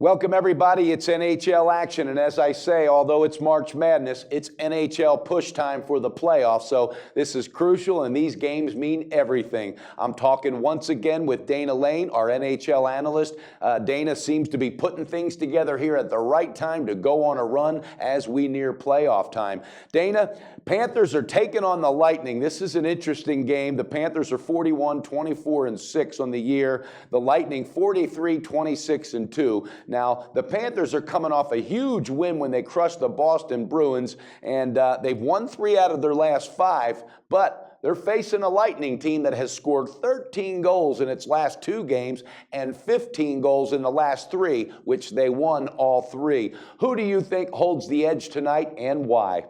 Welcome, everybody. It's NHL action. And as I say, although it's March Madness, it's NHL push time for the playoffs. So this is crucial, and these games mean everything. I'm talking once again with Dana Lane, our NHL analyst. Dana seems to be putting things together here at the right time to go on a run as we near playoff time. Dana, Panthers are taking on the Lightning. This is an interesting game. The Panthers are 41-24-6 on the year. The Lightning 43-26-2. Now, the Panthers are coming off a huge win when they crushed the Boston Bruins, and they've won 3 out of their last 5, but they're facing a Lightning team that has scored 13 goals in its last 2 games and 15 goals in the last 3, which they won all 3. Who do you think holds the edge tonight, and why?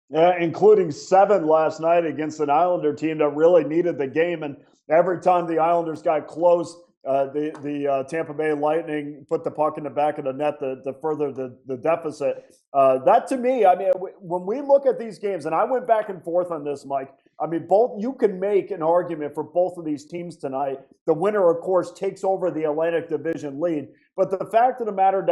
Including 7 last night against an Islander team that really needed the game, and every time the Islanders got close, the Tampa Bay Lightning put the puck in the back of the net to further the deficit. That to me, I mean, when we look at these games, and I went back and forth on this, Mike, I mean, you can make an argument for both of these teams tonight. The winner, of course, takes over the Atlantic Division lead. But the fact of the matter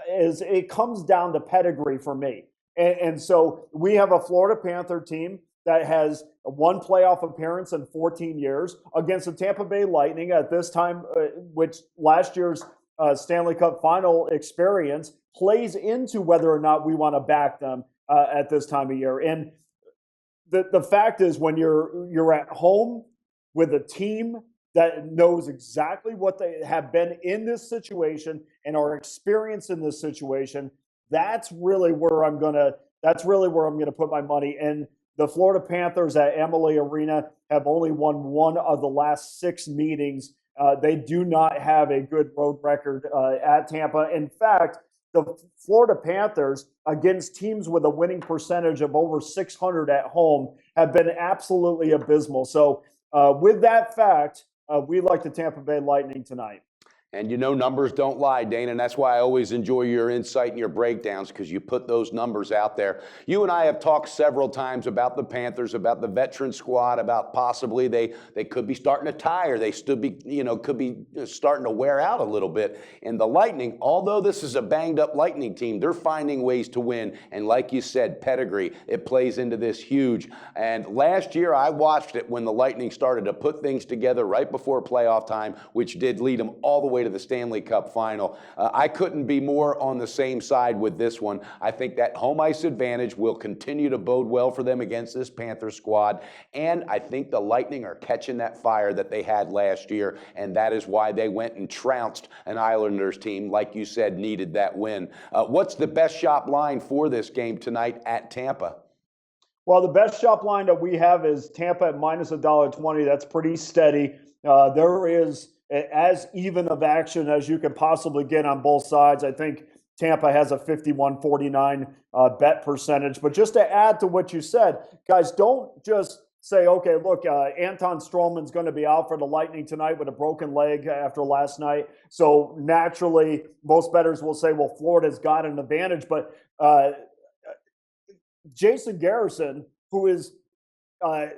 is it comes down to pedigree for me. And so we have a Florida Panther team that has 1 playoff appearance in 14 years against the Tampa Bay Lightning at this time, which last year's Stanley Cup final experience plays into whether or not we want to back them at this time of year. And the fact is, when you're at home with a team that knows exactly what they have been in this situation and are experienced in this situation, that's really where I'm gonna put my money. And the Florida Panthers at Amalie Arena have only won 1 of the last 6 meetings. They do not have a good road record at Tampa. In fact, the Florida Panthers against teams with a winning percentage of over .600 at home have been absolutely abysmal. So with that fact, we like the Tampa Bay Lightning tonight. And you know, numbers don't lie, Dana, and that's why I always enjoy your insight and your breakdowns, because you put those numbers out there. You and I have talked several times about the Panthers, about the veteran squad, about possibly they could be starting to tire. They could be starting to wear out a little bit. And the Lightning, although this is a banged up Lightning team, they're finding ways to win. And like you said, pedigree, it plays into this huge. And last year I watched it when the Lightning started to put things together right before playoff time, which did lead them all the way to the Stanley Cup final. I couldn't be more on the same side with this one. I think that home ice advantage will continue to bode well for them against this Panther squad, and I think the Lightning are catching that fire that they had last year, and that is why they went and trounced an Islanders team, like you said, needed that win. What's the best shop line for this game tonight at Tampa? Well, the best shop line that we have is Tampa at minus $1.20. That's pretty steady. There is as even of action as you could possibly get on both sides. I think Tampa has a 51-49 bet percentage. But just to add to what you said, guys, don't just say, okay, look, Anton Stroman's going to be out for the Lightning tonight with a broken leg after last night. So naturally, most bettors will say, well, Florida's got an advantage. But Jason Garrison, who is 6'2",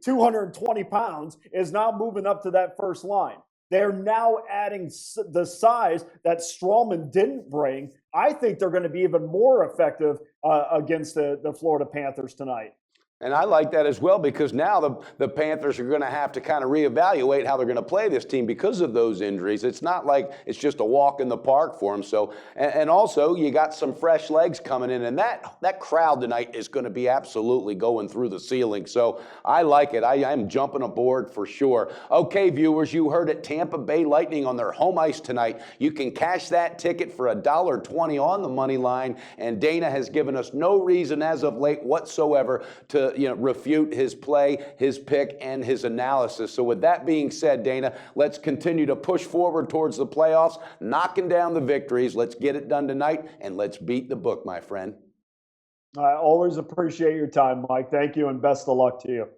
220 pounds, is now moving up to that first line. They're now adding the size that Strowman didn't bring. I think they're going to be even more effective against the Florida Panthers tonight. And I like that as well, because now the Panthers are going to have to kind of reevaluate how they're going to play this team because of those injuries. It's not like it's just a walk in the park for them. So, and also you got some fresh legs coming in, and that crowd tonight is going to be absolutely going through the ceiling. So I like it. I'm jumping aboard for sure. Okay, viewers, you heard it. Tampa Bay Lightning on their home ice tonight. You can cash that ticket for $1.20 on the money line, and Dana has given us no reason as of late whatsoever to refute his play, his pick, and his analysis. So with that being said, Dana, let's continue to push forward towards the playoffs, knocking down the victories. Let's get it done tonight, and let's beat the book, my friend. I always appreciate your time, Mike. Thank you, and best of luck to you.